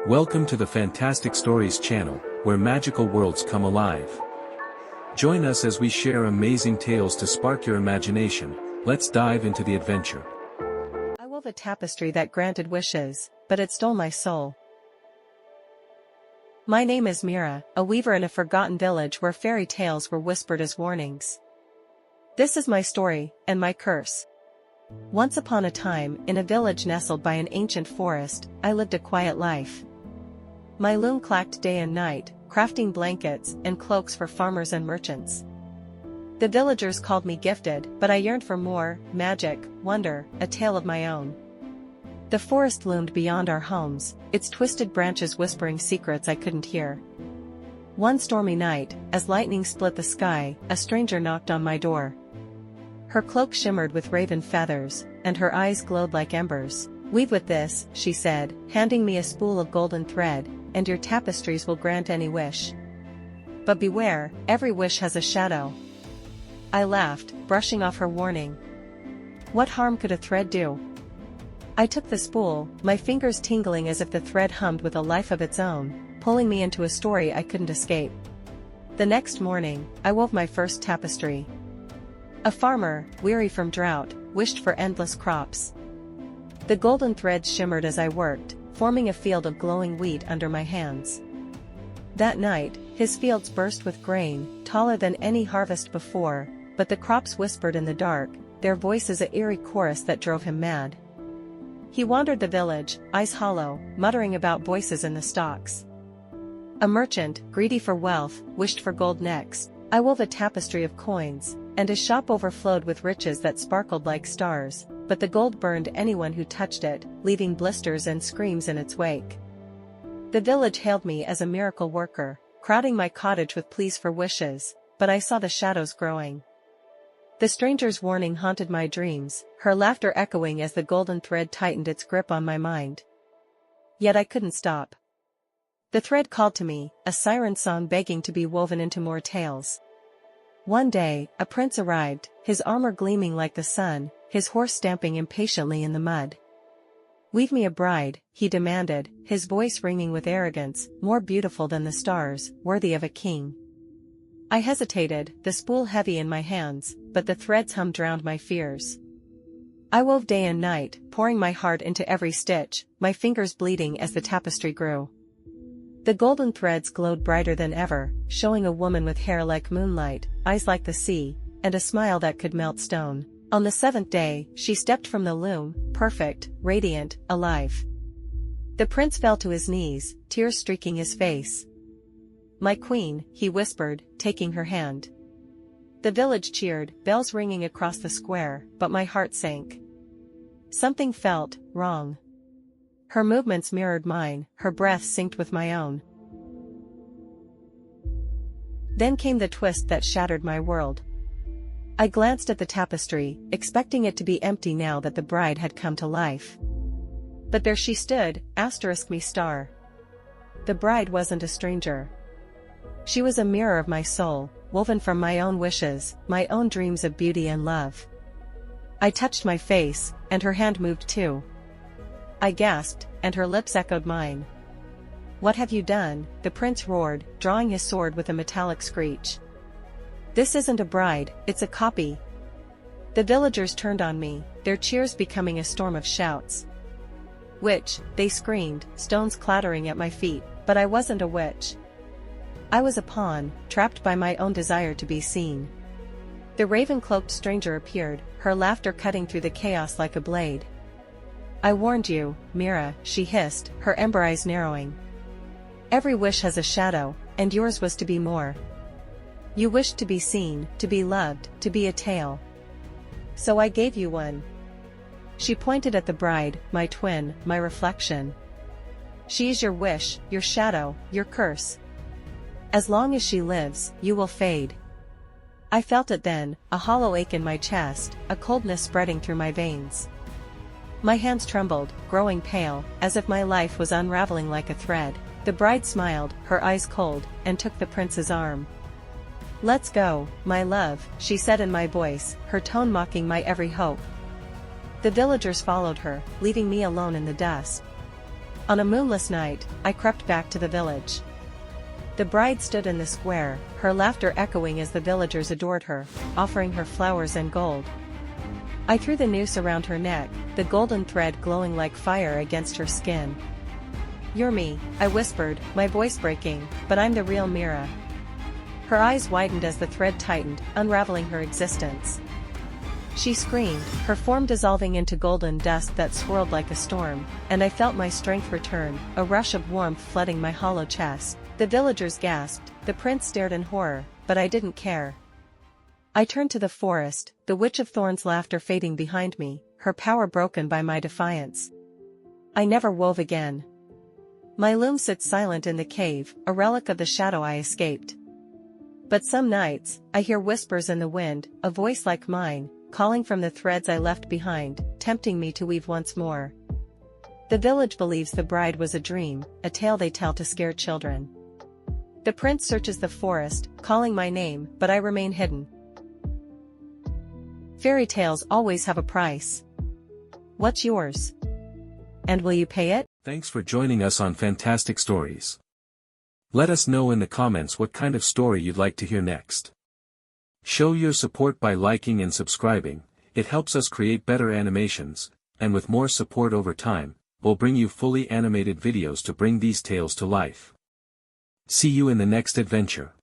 Welcome to the Fantastic Stories channel, where magical worlds come alive. Join us as we share amazing tales to spark your imagination. Let's dive into the adventure. I wove a tapestry that granted wishes, but it stole my soul. My name is Mira, a weaver in a forgotten village where fairy tales were whispered as warnings. This is my story, and my curse. Once upon a time, in a village nestled by an ancient forest, I lived a quiet life. My loom clacked day and night, crafting blankets and cloaks for farmers and merchants. The villagers called me gifted, but I yearned for more: magic, wonder, a tale of my own. The forest loomed beyond our homes, its twisted branches whispering secrets I couldn't hear. One stormy night, as lightning split the sky, a stranger knocked on my door. Her cloak shimmered with raven feathers, and her eyes glowed like embers. "Weave with this," she said, handing me a spool of golden thread, "and your tapestries will grant any wish. But beware, every wish has a shadow." I laughed, brushing off her warning. What harm could a thread do? I took the spool, my fingers tingling as if the thread hummed with a life of its own, pulling me into a story I couldn't escape. The next morning, I wove my first tapestry. A farmer, weary from drought, wished for endless crops. The golden threads shimmered as I worked, forming a field of glowing wheat under my hands. That night, his fields burst with grain, taller than any harvest before, but the crops whispered in the dark, their voices an eerie chorus that drove him mad. He wandered the village, eyes hollow, muttering about voices in the stalks. A merchant, greedy for wealth, wished for gold next. I wove a tapestry of coins, and his shop overflowed with riches that sparkled like stars, but the gold burned anyone who touched it, leaving blisters and screams in its wake. The village hailed me as a miracle worker, crowding my cottage with pleas for wishes, but I saw the shadows growing. The stranger's warning haunted my dreams, her laughter echoing as the golden thread tightened its grip on my mind. Yet I couldn't stop. The thread called to me, a siren song begging to be woven into more tales. One day, a prince arrived, his armor gleaming like the sun, his horse stamping impatiently in the mud. "Weave me a bride," he demanded, his voice ringing with arrogance, "more beautiful than the stars, worthy of a king." I hesitated, the spool heavy in my hands, but the thread's hum drowned my fears. I wove day and night, pouring my heart into every stitch, my fingers bleeding as the tapestry grew. The golden threads glowed brighter than ever, showing a woman with hair like moonlight, eyes like the sea, and a smile that could melt stone. On the seventh day, she stepped from the loom, perfect, radiant, alive. The prince fell to his knees, tears streaking his face. "My queen," he whispered, taking her hand. The village cheered, bells ringing across the square, but my heart sank. Something felt wrong. Her movements mirrored mine, her breath synced with my own. Then came the twist that shattered my world. I glanced at the tapestry, expecting it to be empty now that the bride had come to life. But there she stood, *me star. The bride wasn't a stranger. She was a mirror of my soul, woven from my own wishes, my own dreams of beauty and love. I touched my face, and her hand moved too. I gasped, and her lips echoed mine. "What have you done?" the prince roared, drawing his sword with a metallic screech. "This isn't a bride, it's a copy." The villagers turned on me, their cheers becoming a storm of shouts. "Witch," they screamed, stones clattering at my feet, but I wasn't a witch. I was a pawn, trapped by my own desire to be seen. The raven-cloaked stranger appeared, her laughter cutting through the chaos like a blade. "I warned you, Mira," she hissed, her ember eyes narrowing. "Every wish has a shadow, and yours was to be more. You wished to be seen, to be loved, to be a tale. So I gave you one." She pointed at the bride, my twin, my reflection. "She is your wish, your shadow, your curse. As long as she lives, you will fade." I felt it then, a hollow ache in my chest, a coldness spreading through my veins. My hands trembled, growing pale, as if my life was unraveling like a thread. The bride smiled, her eyes cold, and took the prince's arm. "Let's go, my love," she said in my voice, her tone mocking my every hope. The villagers followed her, leaving me alone in the dust. On a moonless night, I crept back to the village. The bride stood in the square, her laughter echoing as the villagers adored her, offering her flowers and gold. I threw the noose around her neck, the golden thread glowing like fire against her skin. "You're me," I whispered, my voice breaking, "but I'm the real Mira." Her eyes widened as the thread tightened, unraveling her existence. She screamed, her form dissolving into golden dust that swirled like a storm, and I felt my strength return, a rush of warmth flooding my hollow chest. The villagers gasped, the prince stared in horror, but I didn't care. I turned to the forest, the Witch of Thorns' laughter fading behind me, her power broken by my defiance. I never wove again. My loom sits silent in the cave, a relic of the shadow I escaped. But some nights, I hear whispers in the wind, a voice like mine, calling from the threads I left behind, tempting me to weave once more. The village believes the bride was a dream, a tale they tell to scare children. The prince searches the forest, calling my name, but I remain hidden. Fairy tales always have a price. What's yours? And will you pay it? Thanks for joining us on Fantastic Stories. Let us know in the comments what kind of story you'd like to hear next. Show your support by liking and subscribing, it helps us create better animations, and with more support over time, we'll bring you fully animated videos to bring these tales to life. See you in the next adventure.